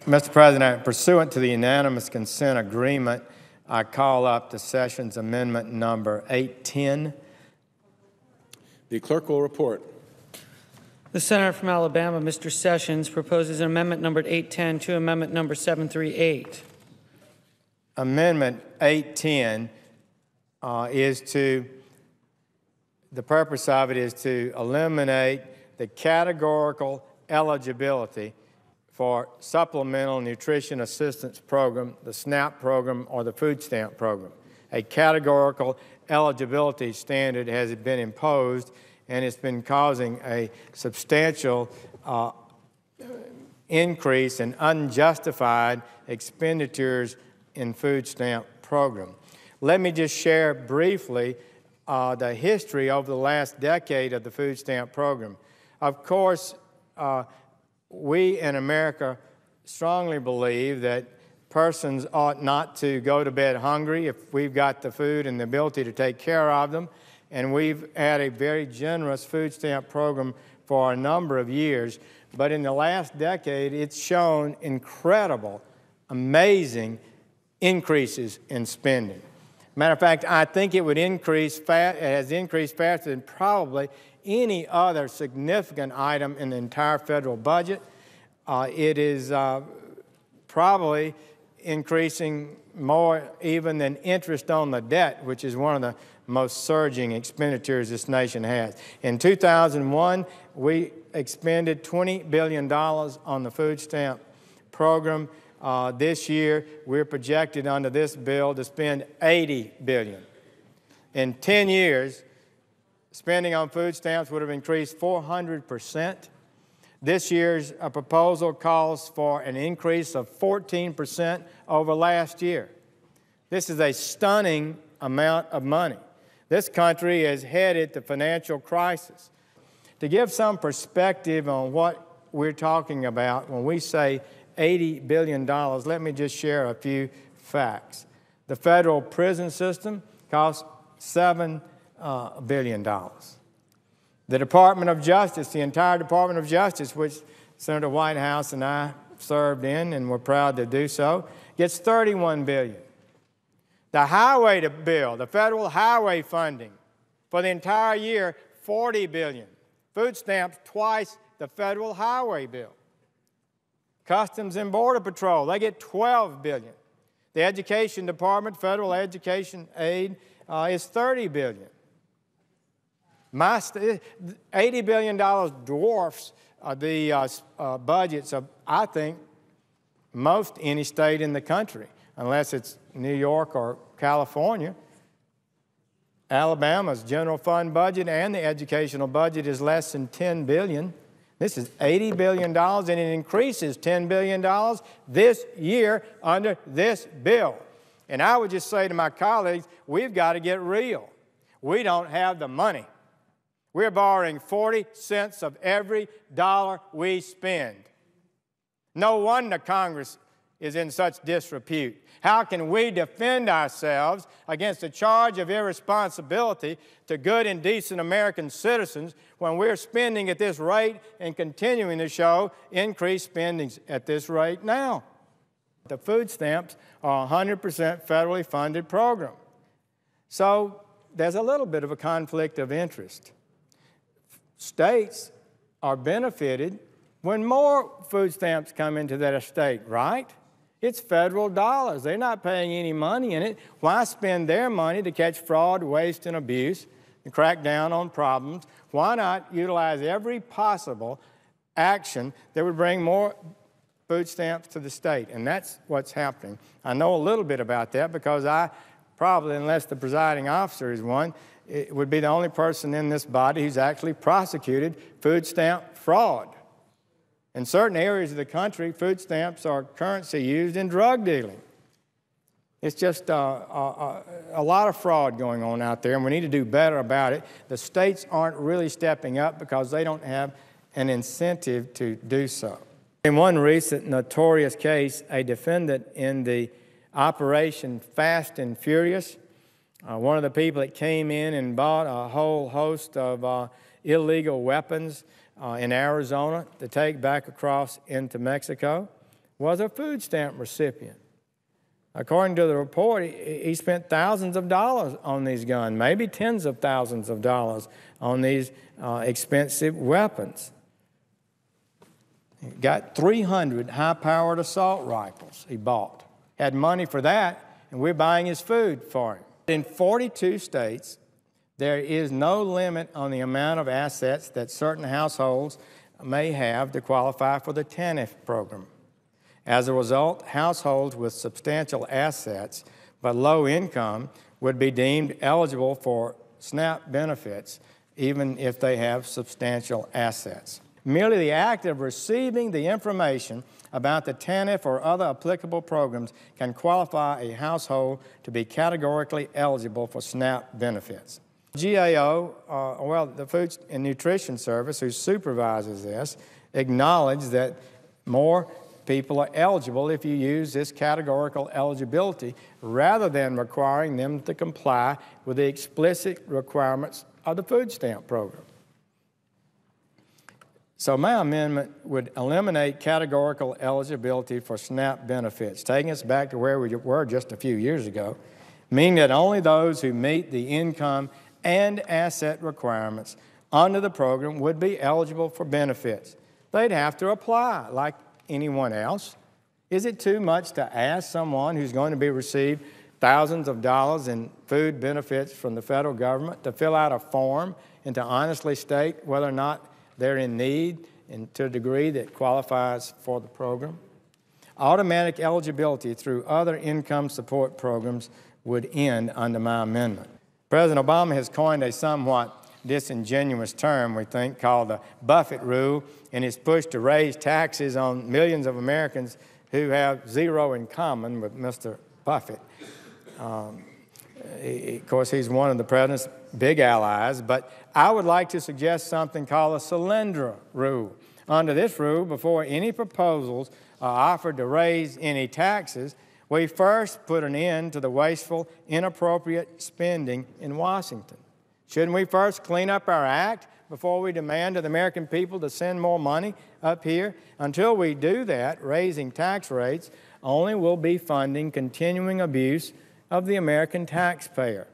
Mr. President, pursuant to the unanimous consent agreement, I call up to sessions amendment number 810. The clerk will report. The senator from Alabama, Mr. Sessions, proposes an amendment numbered 810 to amendment number 738. Amendment 810 the purpose of it is to eliminate the categorical eligibility for Supplemental Nutrition Assistance Program, the SNAP program, or the food stamp program. A categorical eligibility standard has been imposed, and it's been causing a substantial increase in unjustified expenditures in food stamp program. Let me just share briefly the history over the last decade of the food stamp program. Of course, we in America strongly believe that persons ought not to go to bed hungry if we've got the food and the ability to take care of them. And we've had a very generous food stamp program for a number of years. But in the last decade, it's shown incredible, amazing increases in spending. Matter of fact, I think it would increase it has increased faster than probably any other significant item in the entire federal budget. It is probably increasing more even than interest on the debt, which is one of the most surging expenditures this nation has. In 2001, we expended $20 billion on the food stamp program. This year, we're projected under this bill to spend $80 billion. In 10 years, spending on food stamps would have increased 400%. This year's proposal calls for an increase of 14% over last year. This is a stunning amount of money. This country is headed to financial crisis. To give some perspective on what we're talking about when we say $80 billion, let me just share a few facts. The federal prison system costs $7 billion. The Department of Justice, the entire Department of Justice, which Senator Whitehouse and I served in and we're proud to do so, gets $31 billion. The highway bill, the federal highway funding for the entire year, $40 billion. Food stamps twice the federal highway bill. Customs and Border Patrol, they get $12 billion. The Education Department, federal education aid, is $30 billion. $80 billion dwarfs the budgets of, I think, most any state in the country, unless it's New York or California. Alabama's general fund budget and the educational budget is less than $10 billion. This is $80 billion, and it increases $10 billion this year under this bill. And I would just say to my colleagues, we've got to get real. We don't have the money. We're borrowing 40 cents of every dollar we spend. No wonder Congress is in such disrepute. How can we defend ourselves against a charge of irresponsibility to good and decent American citizens when we're spending at this rate and continuing to show increased spending at this rate now? The food stamps are a 100% federally funded program. So there's a little bit of a conflict of interest. States are benefited when more food stamps come into that estate, right? It's federal dollars. They're not paying any money in it. Why spend their money to catch fraud, waste, and abuse and crack down on problems? Why not utilize every possible action that would bring more food stamps to the state? And that's what's happening. I know a little bit about that because I probably, unless the presiding officer is one, it would be the only person in this body who's actually prosecuted food stamp fraud. In certain areas of the country, food stamps are currency used in drug dealing. It's just a lot of fraud going on out there, and we need to do better about it. The states aren't really stepping up because they don't have an incentive to do so. In one recent notorious case, a defendant in the Operation Fast and Furious, one of the people that came in and bought a whole host of illegal weapons in Arizona to take back across into Mexico. was a food stamp recipient. According to the report, he spent thousands of dollars on these guns, maybe tens of thousands of dollars on these expensive weapons. He got 300 high-powered assault rifles he bought. Had money for that, and we're buying his food for him. In 42 states, there is no limit on the amount of assets that certain households may have to qualify for the TANF program. As a result, households with substantial assets but low income would be deemed eligible for SNAP benefits even if they have substantial assets. Merely the act of receiving the information about the TANF or other applicable programs can qualify a household to be categorically eligible for SNAP benefits. GAO, the Food and Nutrition Service, who supervises this, acknowledged that more people are eligible if you use this categorical eligibility rather than requiring them to comply with the explicit requirements of the food stamp program. So my amendment would eliminate categorical eligibility for SNAP benefits, taking us back to where we were just a few years ago, meaning that only those who meet the income and asset requirements under the program would be eligible for benefits. They'd have to apply like anyone else. Is it too much to ask someone who's going to be receive thousands of dollars in food benefits from the federal government to fill out a form and to honestly state whether or not they're in need and to a degree that qualifies for the program? Automatic eligibility through other income support programs would end under my amendment. President Obama has coined a somewhat disingenuous term, we think, called the Buffett rule, in his push to raise taxes on millions of Americans who have zero in common with Mr. Buffett. Of course, he's one of the president's big allies, but I would like to suggest something called a Solyndra rule. Under this rule, before any proposals are offered to raise any taxes, we first put an end to the wasteful, inappropriate spending in Washington. Shouldn't we first clean up our act before we demand of the American people to send more money up here? Until we do that, raising tax rates only will be funding continuing abuse of the American taxpayer.